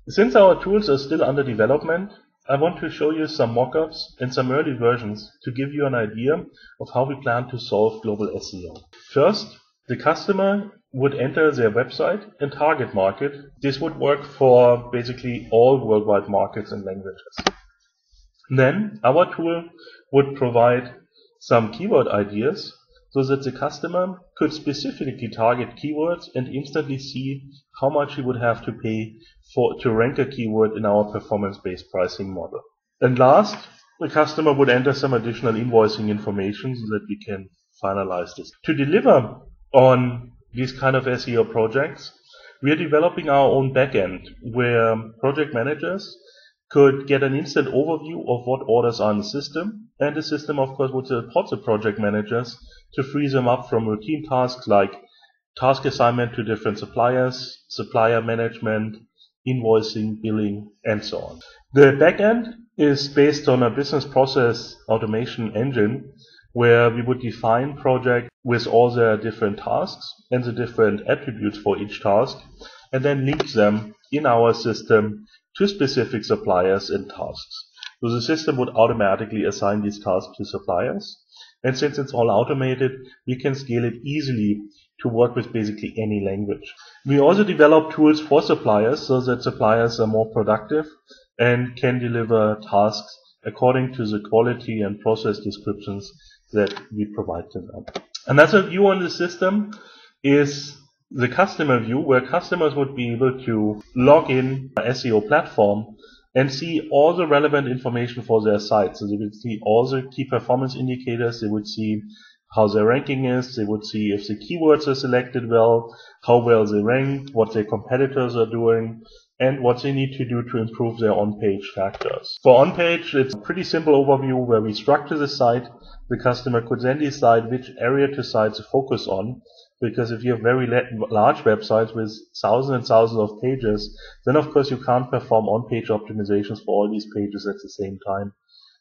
Since our tools are still under development, I want to show you some mockups and some early versions to give you an idea of how we plan to solve global SEO. First, the customer would enter their website and target market. This would work for basically all worldwide markets and languages. Then our tool would provide some keyword ideas so that the customer could specifically target keywords and instantly see how much he would have to pay to rank a keyword in our performance-based pricing model. And last, the customer would enter some additional invoicing information so that we can finalize this. To deliver on these kind of SEO projects, we are developing our own backend where project managers could get an instant overview of what orders are in the system, and the system of course would support the project managers to free them up from routine tasks like task assignment to different suppliers, supplier management, invoicing, billing, and so on. The backend is based on a business process automation engine where we would define projects with all their different tasks and the different attributes for each task, and then link them in our system to specific suppliers and tasks. So the system would automatically assign these tasks to suppliers, and since it's all automated, we can scale it easily to work with basically any language. We also develop tools for suppliers so that suppliers are more productive and can deliver tasks according to the quality and process descriptions that we provide to them. Another view on the system is the customer view, where customers would be able to log in SEO Platform and see all the relevant information for their site. So they would see all the key performance indicators, they would see how their ranking is, they would see if the keywords are selected well, how well they rank, what their competitors are doing, and what they need to do to improve their on-page factors. For on-page, it's a pretty simple overview where we structure the site. The customer could then decide which area to site to focus on, because if you have very large websites with thousands and thousands of pages, then of course you can't perform on-page optimizations for all these pages at the same time.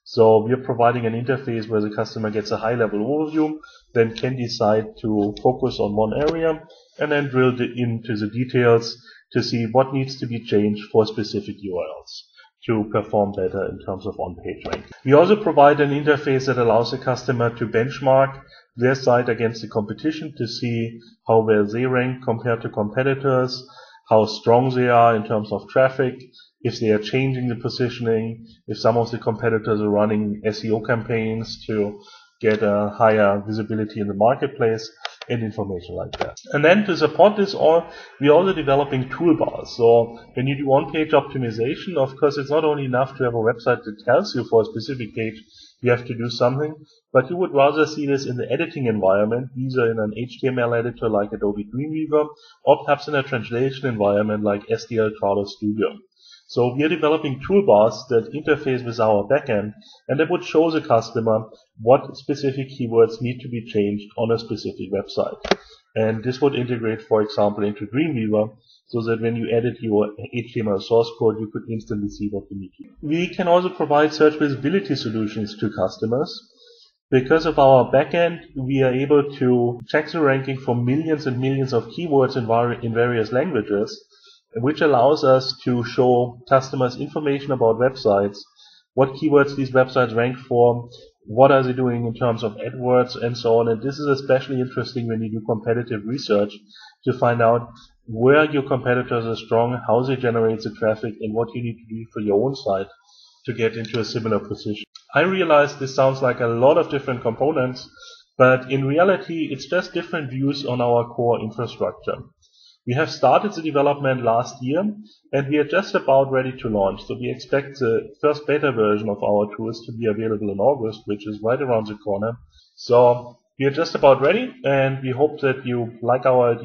So we are providing an interface where the customer gets a high-level overview, then can decide to focus on one area, and then drill into the details to see what needs to be changed for specific URLs to perform better in terms of on-page rank. We also provide an interface that allows the customer to benchmark their site against the competition to see how well they rank compared to competitors, how strong they are in terms of traffic, if they are changing the positioning, if some of the competitors are running SEO campaigns to get a higher visibility in the marketplace, and information like that. And then to support this all, we are also developing toolbars. So when you do on-page optimization, of course it's not only enough to have a website that tells you for a specific page you have to do something, but you would rather see this in the editing environment, either in an HTML editor like Adobe Dreamweaver, or perhaps in a translation environment like SDL Crawler Studio. So we are developing toolbars that interface with our backend, and that would show the customer what specific keywords need to be changed on a specific website. And this would integrate, for example, into Dreamweaver, so that when you edit your HTML source code, you could instantly see what you need to do. We can also provide search visibility solutions to customers. Because of our backend, we are able to check the ranking for millions and millions of keywords in various languages, which allows us to show customers information about websites, what keywords these websites rank for, what are they doing in terms of AdWords, and so on. And this is especially interesting when you do competitive research to find out where your competitors are strong, how they generate the traffic, and what you need to do for your own site to get into a similar position. I realize this sounds like a lot of different components, but in reality it's just different views on our core infrastructure. We have started the development last year, and we are just about ready to launch. So we expect the first beta version of our tools to be available in August, which is right around the corner. So we are just about ready, and we hope that you like our idea.